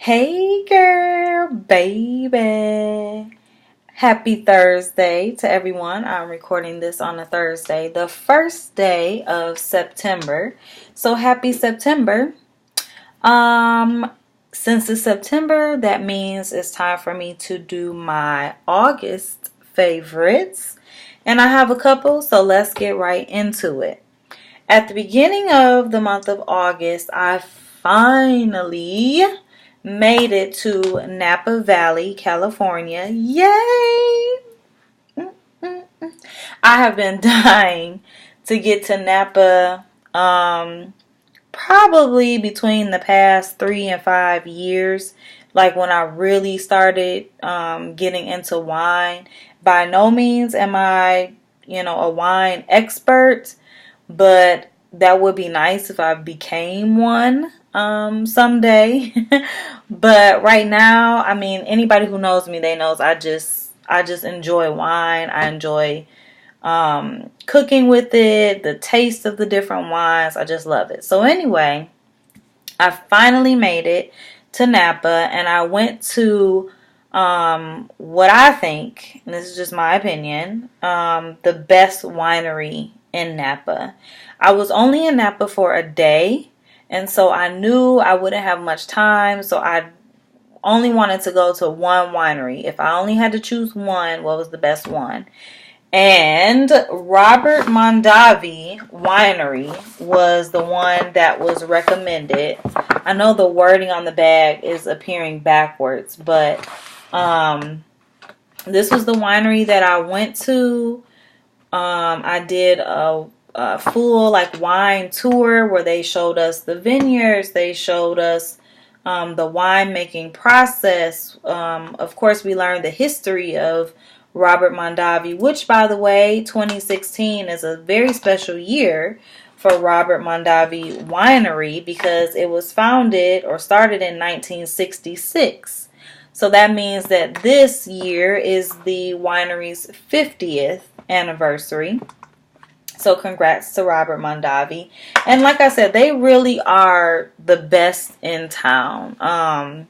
Hey girl, baby. Happy Thursday to everyone. I'm recording this on a Thursday, the first day of September. So happy September. Um since it's September, that means it's time for me to do my August favorites. And I have a couple, so let's get right into it. At the beginning of the month of August, I finally made it to Napa Valley, California. Yay! I have been dying to get to Napa probably between the past 3 and 5 years. Like when I really started getting into wine. By no means am I, a wine expert, but that would be nice if I became one someday. But right now, I mean, anybody who knows me, they knows I just enjoy wine. I enjoy cooking with it, the taste of the different wines. I just love it. So anyway, I finally made it to Napa, and I went to what I think, and this is just my opinion, the best winery in Napa. I was only in Napa for a day, and so I knew I wouldn't have much time, so I only wanted to go to one winery. If I only had to choose one, what was the best one? And Robert Mondavi Winery was the one that was recommended. I know the wording on the bag is appearing backwards, but this was the winery that I went to. I did a full wine tour where they showed us the vineyards. They showed us the winemaking process. Of course, we learned the history of Robert Mondavi, which, by the way, 2016 is a very special year for Robert Mondavi Winery because it was founded or started in 1966. So that means that this year is the winery's 50th anniversary. So congrats to Robert Mondavi. And like I said, they really are the best in town.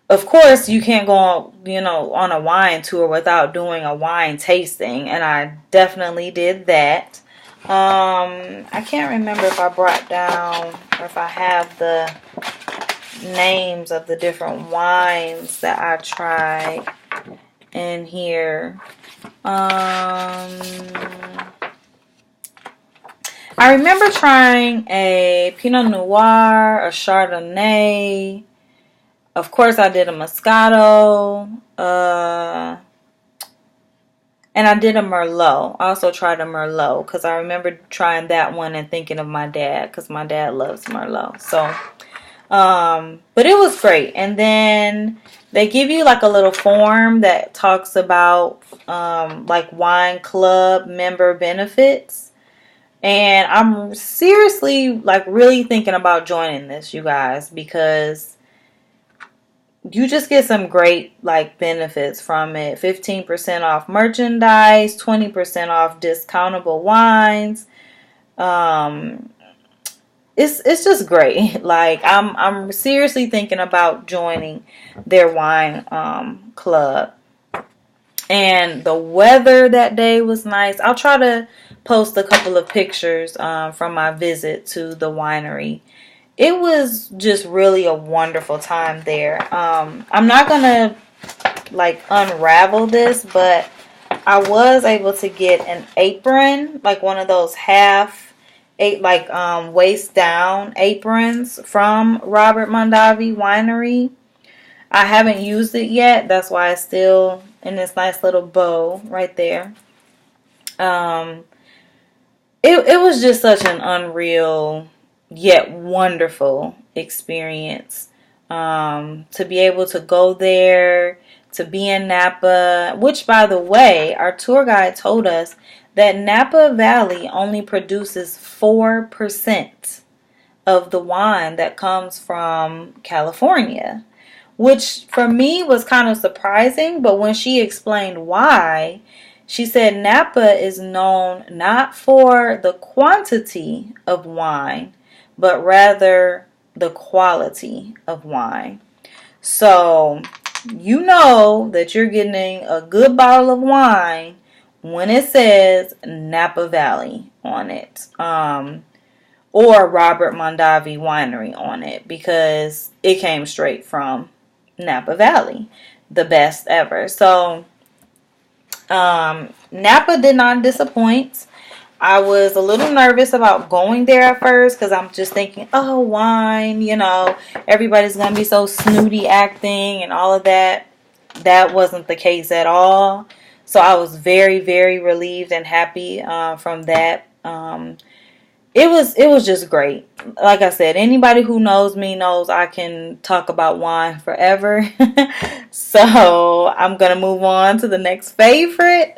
Of course, you can't go on a wine tour without doing a wine tasting, and I definitely did that. I can't remember if I brought down or if I have the names of the different wines that I tried in here. I remember trying a Pinot Noir, a Chardonnay. Of course, I did a Moscato, and I did a Merlot. I also tried a Merlot because I remember trying that one and thinking of my dad because my dad loves Merlot. So, but it was great. And then they give you a little form that talks about wine club member benefits. And I'm seriously really thinking about joining this, you guys, because you just get some great benefits from it. 15% off merchandise, 20% off discountable wines. It's just great. I'm seriously thinking about joining their wine club. And the weather that day was nice. I'll try to post a couple of pictures from my visit to the winery. It was just really a wonderful time there. I'm not gonna unravel this, but I was able to get an apron, one of those waist down aprons from Robert Mondavi Winery. I haven't used it yet. That's why it's still in this nice little bow right there. It was just such an unreal yet wonderful experience. To be able to go there, to be in Napa, which, by the way, our tour guide told us that Napa Valley only produces 4% of the wine that comes from California, which for me was kind of surprising. But when she explained why, she said Napa is known not for the quantity of wine, but rather the quality of wine. So you know that you're getting a good bottle of wine when it says Napa Valley on it, or Robert Mondavi Winery on it, because it came straight from Napa Valley, the best ever. So Napa did not disappoint. I was a little nervous about going there at first because I'm just thinking, oh, wine, everybody's going to be so snooty acting and all of that. That wasn't the case at all. So I was very, very relieved and happy from that. It was just great. Like I said, anybody who knows me knows I can talk about wine forever. So I'm going to move on to the next favorite.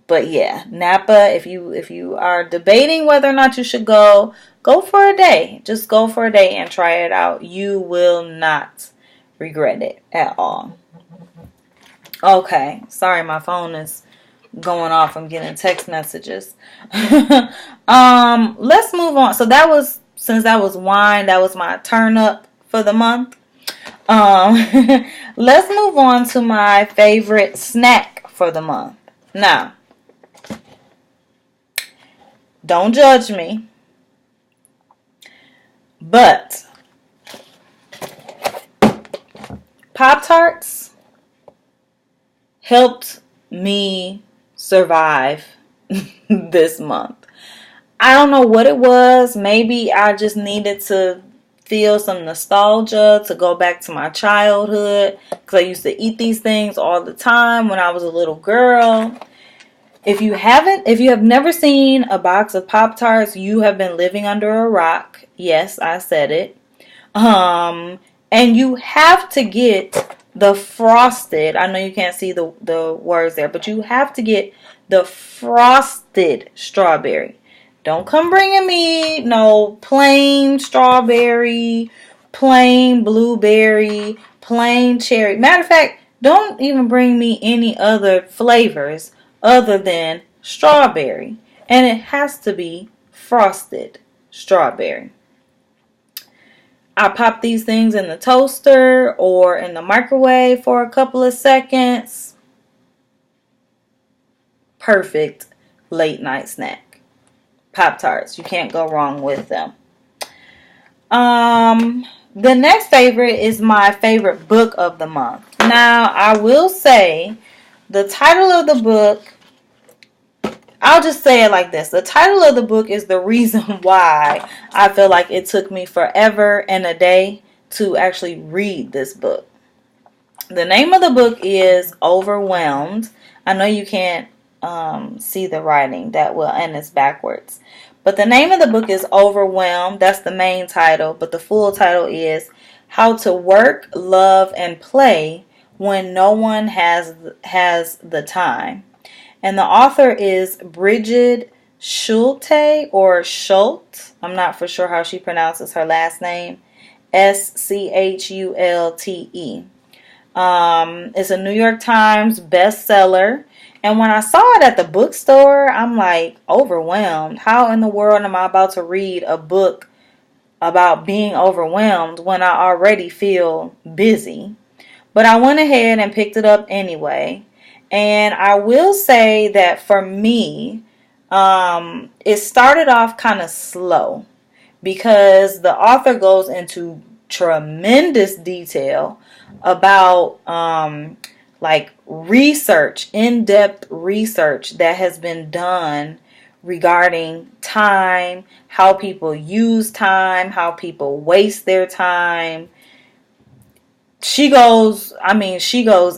But yeah, Napa, if you are debating whether or not you should go for a day. Just go for a day and try it out. You will not regret it at all. Okay, sorry, my phone is going off. I'm getting text messages. Let's move on. So since that was wine, that was my turn up for the month. Let's move on to my favorite snack for the month. Now, don't judge me, but Pop-Tarts helped me survive this month. I don't know what it was. Maybe I just needed to feel some nostalgia, to go back to my childhood, because I used to eat these things all the time when I was a little girl. If you have never seen a box of Pop-Tarts, you have been living under a rock. Yes, I said it. And you have to get the frosted. I know you can't see the words there, but you have to get the frosted strawberry. Don't come bringing me no plain strawberry, plain blueberry, plain cherry. Matter of fact, don't even bring me any other flavors other than strawberry. And it has to be frosted strawberry. I pop these things in the toaster or in the microwave for a couple of seconds. Perfect late night snack. Pop-Tarts. You can't go wrong with them. The next favorite is my favorite book of the month. Now, I will say the title of the book, I'll just say it like this. The title of the book is the reason why I feel like it took me forever and a day to actually read this book. The name of the book is Overwhelmed. I know you can't see the writing that well, and it's backwards. But the name of the book is Overwhelmed. That's the main title. But the full title is How to Work, Love, and Play When No One Has the Time. And the author is Brigid Schulte or Schult. I'm not for sure how she pronounces her last name. Schulte. It's a New York Times bestseller. And when I saw it at the bookstore, I'm like, overwhelmed. How in the world am I about to read a book about being overwhelmed when I already feel busy? But I went ahead and picked it up anyway. And I will say that for me, it started off kind of slow because the author goes into tremendous detail about like research, in-depth research that has been done regarding time, how people use time, how people waste their time. She goes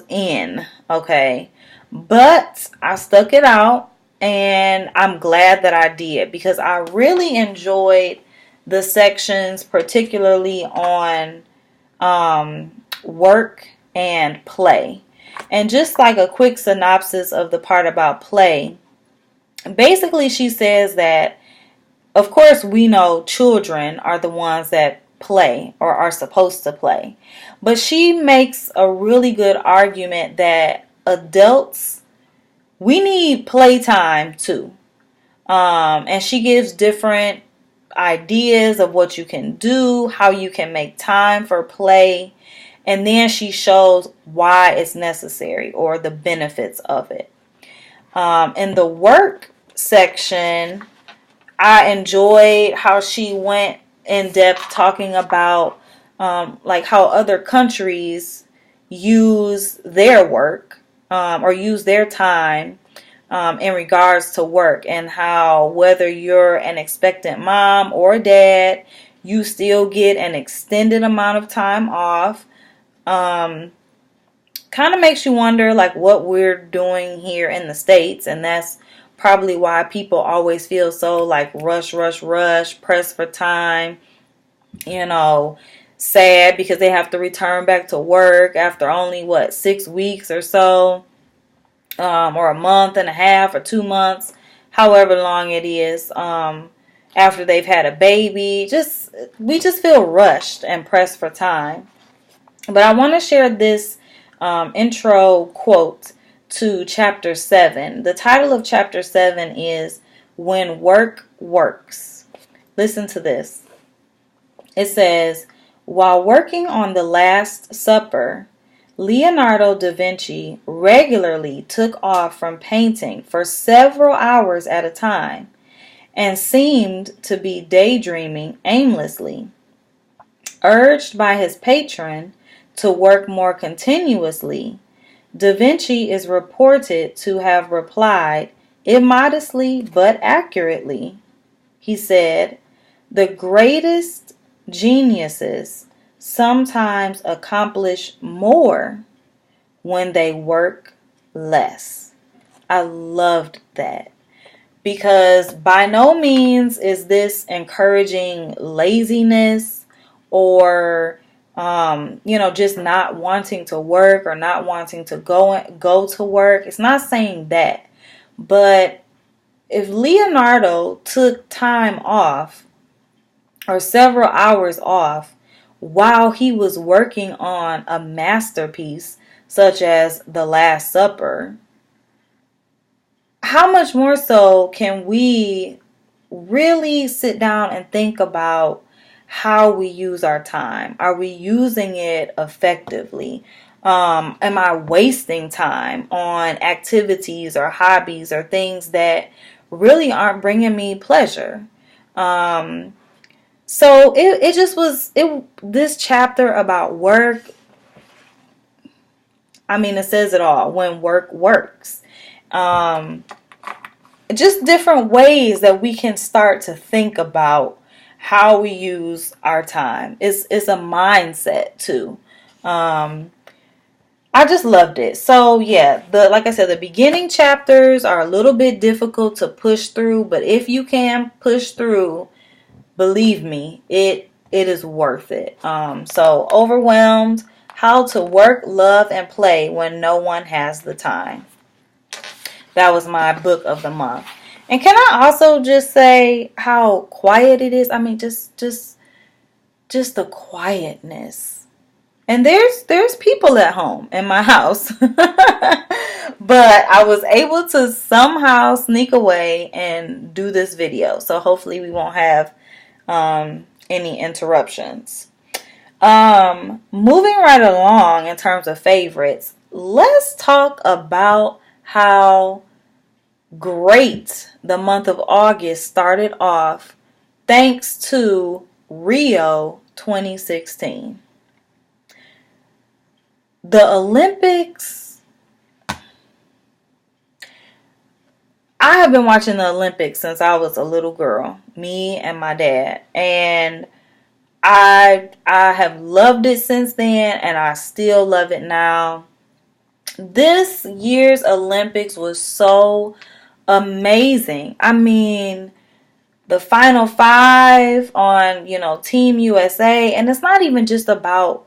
in, okay? But I stuck it out, and I'm glad that I did because I really enjoyed the sections, particularly on work and play. And just like a quick synopsis of the part about play, basically she says that, of course, we know children are the ones that play or are supposed to play. But she makes a really good argument that adults, we need playtime too. And she gives different ideas of what you can do, how you can make time for play. And then she shows why it's necessary or the benefits of it. In the work section, I enjoyed how she went in depth talking about like how other countries use their work or use their time in regards to work, and how whether you're an expectant mom or dad, you still get an extended amount of time off. Kind of makes you wonder like what we're doing here in the States, and that's probably why people always feel so like rush, pressed for time, sad because they have to return back to work after only 6 weeks or so, or a month and a half or 2 months, however long it is, after they've had a baby. We just feel rushed and pressed for time. But I want to share this intro quote to chapter 7. The title of chapter 7 is When Work Works. Listen to this. It says, while working on The Last Supper, Leonardo da Vinci regularly took off from painting for several hours at a time and seemed to be daydreaming aimlessly. Urged by his patron to work more continuously, Da Vinci is reported to have replied immodestly but accurately. He said, "The greatest geniuses sometimes accomplish more when they work less." I loved that, because by no means is this encouraging laziness or just not wanting to work or not wanting to go to work. It's not saying that. But if Leonardo took time off or several hours off while he was working on a masterpiece such as The Last Supper, how much more so can we really sit down and think about how we use our time? Are we using it effectively? Am I wasting time on activities or hobbies or things that really aren't bringing me pleasure? So it just was this chapter about work. I mean, it says it all. When work works. Just different ways that we can start to think about how we use our time. It's a mindset too. I just loved it. So yeah, like I said, the beginning chapters are a little bit difficult to push through, but if you can push through, believe me, it is worth it. So Overwhelmed: How to Work, Love, and Play When No One Has the Time. That was my book of the month. And can I also just say how quiet it is? I mean, just the quietness. And there's people at home in my house. But I was able to somehow sneak away and do this video. So hopefully we won't have any interruptions. Moving right along in terms of favorites, let's talk about how great the month of August started off thanks to Rio 2016. The Olympics. I have been watching the Olympics since I was a little girl, me and my dad, and I have loved it since then, and I still love it now. This year's Olympics was so amazing. I mean, the final five on, Team USA, and it's not even just about,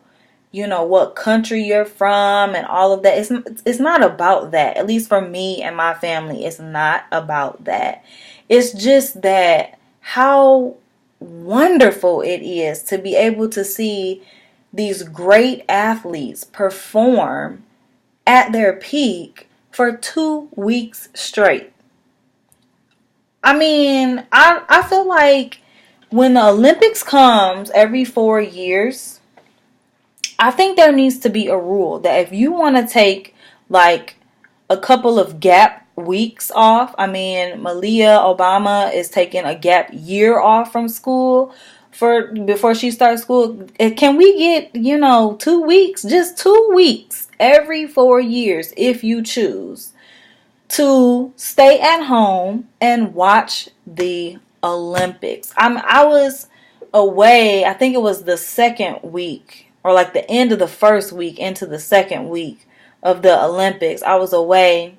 what country you're from and all of that. It's not about that. At least for me and my family, it's not about that. It's just that how wonderful it is to be able to see these great athletes perform at their peak for 2 weeks straight. I mean, I feel like when the Olympics comes every 4 years, I think there needs to be a rule that if you want to take like a couple of gap weeks off, I mean, Malia Obama is taking a gap year off from school for before she starts school. Can we get, 2 weeks, just 2 weeks every 4 years if you choose to stay at home and watch the Olympics? I was away, I think it was the second week or like the end of the first week into the second week of the Olympics. I was away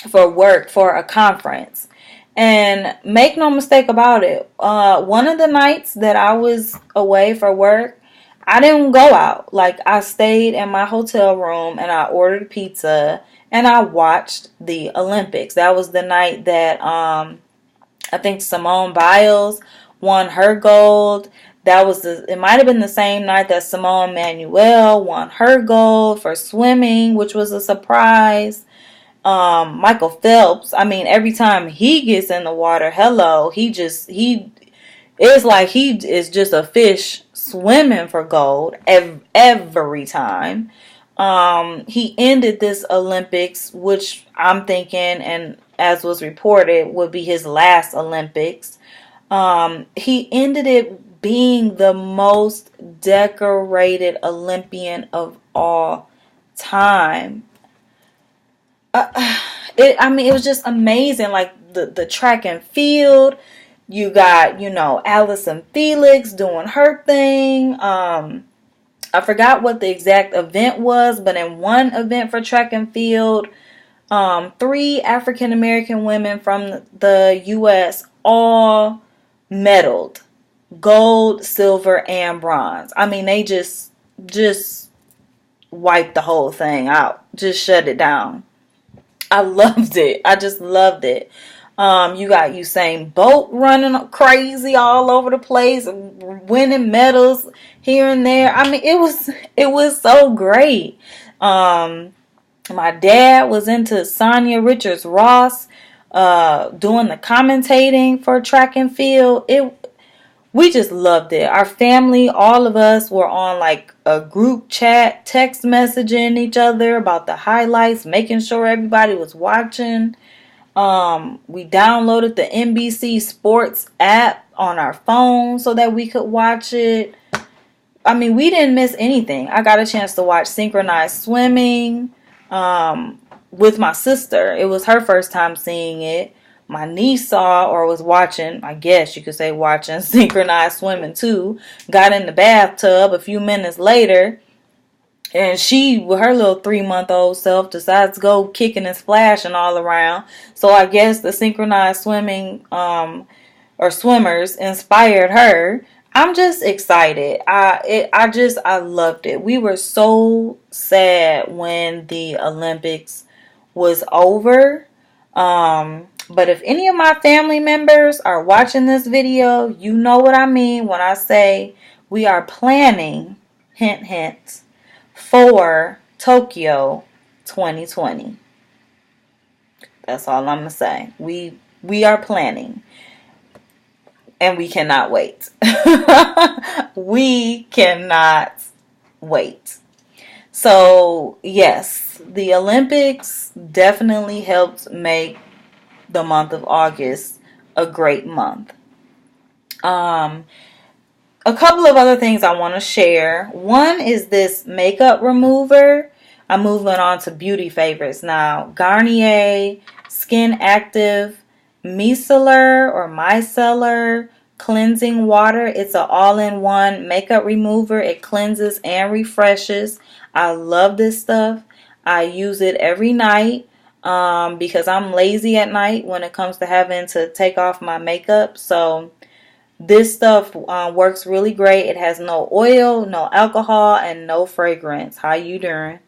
for work for a conference. And make no mistake about it, one of the nights that I was away for work, I didn't go out. Like, I stayed in my hotel room and I ordered pizza and I watched the Olympics. That was the night that I think Simone Biles won her gold. It might have been the same night that Simone Manuel won her gold for swimming, which was a surprise. Michael Phelps, I mean, every time he gets in the water, it's like he is just a fish swimming for gold every time. He ended this Olympics, which I'm thinking, and as was reported, would be his last Olympics. He ended it being the most decorated Olympian of all time. It was just amazing. Like the track and field, you got, Allison Felix doing her thing. I forgot what the exact event was, but in one event for track and field, 3 African American women from the U.S. all medaled gold, silver, and bronze. I mean, they just wiped the whole thing out, just shut it down. I loved it. I just loved it. You got Usain Bolt running crazy all over the place, winning medals here and there. I mean, it was so great. My dad was into Sonia Richards-Ross, doing the commentating for track and field. We just loved it. Our family, all of us were on like a group chat, text messaging each other about the highlights, making sure everybody was watching. We downloaded the NBC Sports app on our phone so that we could watch it. I mean, we didn't miss anything. I got a chance to watch synchronized swimming with my sister. It was her first time seeing it. My niece saw or was watching, I guess you could say watching, synchronized swimming too. Got in the bathtub a few minutes later. And she, with her little 3-month-old self, decides to go kicking and splashing all around. So I guess the synchronized swimming or swimmers inspired her. I'm just excited. I loved it. We were so sad when the Olympics was over. But if any of my family members are watching this video, you know what I mean when I say we are planning, hint, hint, for Tokyo 2020. That's all I'm going to say. We are planning. And we cannot wait. We cannot wait. So, yes, the Olympics definitely helped make the month of August a great month. A couple of other things I want to share. One is this makeup remover. I'm moving on to beauty favorites now. Garnier Skin Active Micellar Cleansing Water. It's an all-in-one makeup remover. It cleanses and refreshes. I love this stuff. I use it every night because I'm lazy at night when it comes to having to take off my makeup. So this stuff works really great. It has no oil, no alcohol, and no fragrance. How you doing?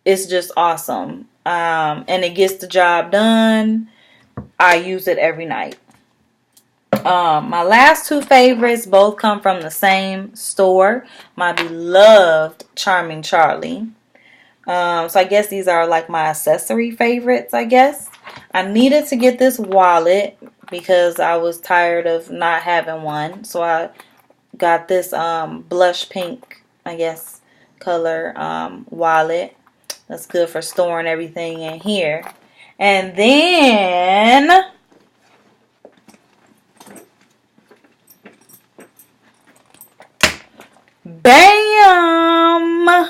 It's just awesome. And it gets the job done. I use it every night. My last 2 favorites both come from the same store. My beloved Charming Charlie. So I guess these are like my accessory favorites, I guess. I needed to get this wallet because I was tired of not having one. So I got this blush pink, I guess, color wallet. That's good for storing everything in here. And then bam!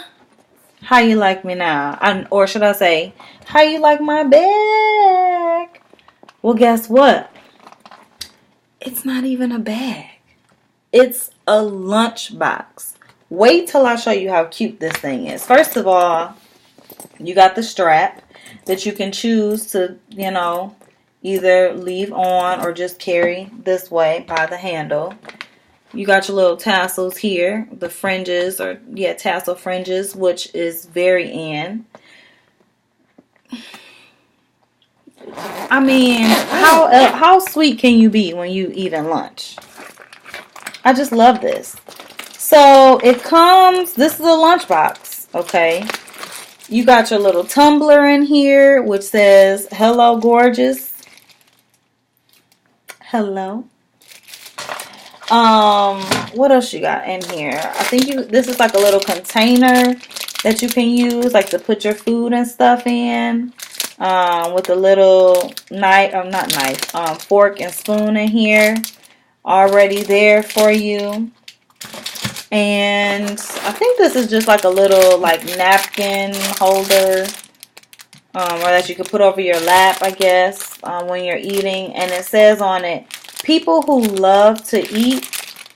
How you like me now? Or should I say, how you like my bag? Well, guess what? It's not even a bag. It's a lunchbox. Wait till I show you how cute this thing is. First of all, you got the strap that you can choose to, either leave on or just carry this way by the handle. You got your little tassels here, the fringes, tassel fringes, which is very in. I mean, how sweet can you be when you eating lunch? I just love this. So it comes, this is a lunchbox, okay? You got your little tumbler in here, which says, hello, gorgeous. Hello. What else you got in here? I think this is like a little container that you can use, like to put your food and stuff in. With a little fork and spoon in here, already there for you. And I think this is just like a little napkin holder, or that you can put over your lap, I guess, when you're eating. And it says on it, people who love to eat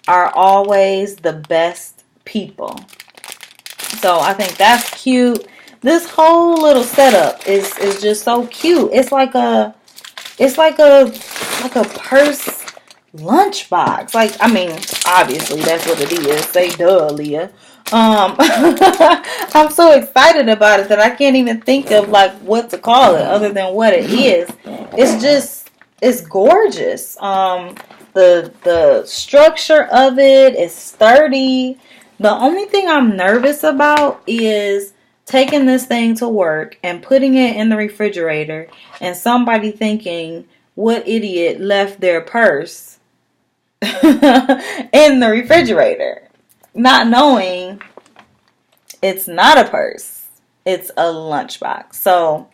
are always the best people. So I think that's cute. This whole little setup is just so cute. It's like a purse lunchbox. I mean, obviously that's what it is. Say duh, Leah. I'm so excited about it that I can't even think of what to call it other than what it is. It's gorgeous. The structure of it is sturdy. The only thing I'm nervous about is taking this thing to work and putting it in the refrigerator and somebody thinking, what idiot left their purse in the refrigerator, not knowing it's not a purse, it's a lunchbox. So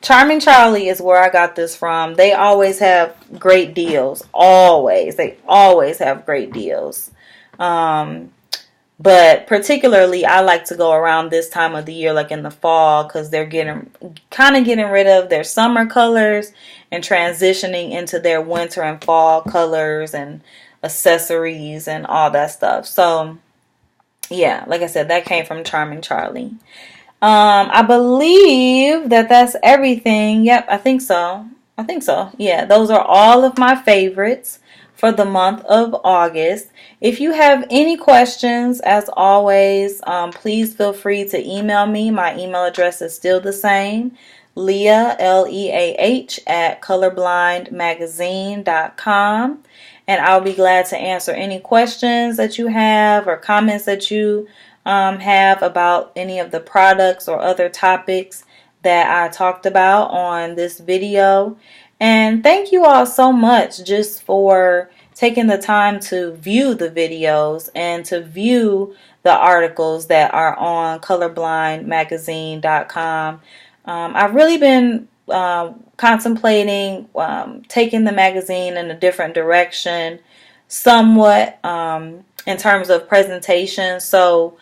Charming Charlie is where I got this from. They always have great deals. They always have great deals. But particularly, I like to go around this time of the year, like in the fall, because they're getting rid of their summer colors and transitioning into their winter and fall colors and accessories and all that stuff. So, yeah, like I said, that came from Charming Charlie. I believe that's everything. Yep, I think so. Yeah, those are all of my favorites for the month of August. If you have any questions, as always, please feel free to email me. My email address is still the same, Leah, Leah, at colorblindmagazine.com. And I'll be glad to answer any questions that you have or comments that you have about any of the products or other topics that I talked about on this video. And thank you all so much just for taking the time to view the videos and to view the articles that are on colorblindmagazine.com. I've really been contemplating taking the magazine in a different direction somewhat in terms of presentation. So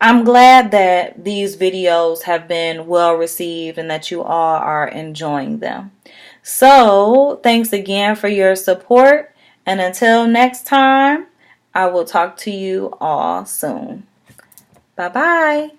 I'm glad that these videos have been well received and that you all are enjoying them. So thanks again for your support. And until next time, I will talk to you all soon. Bye-bye.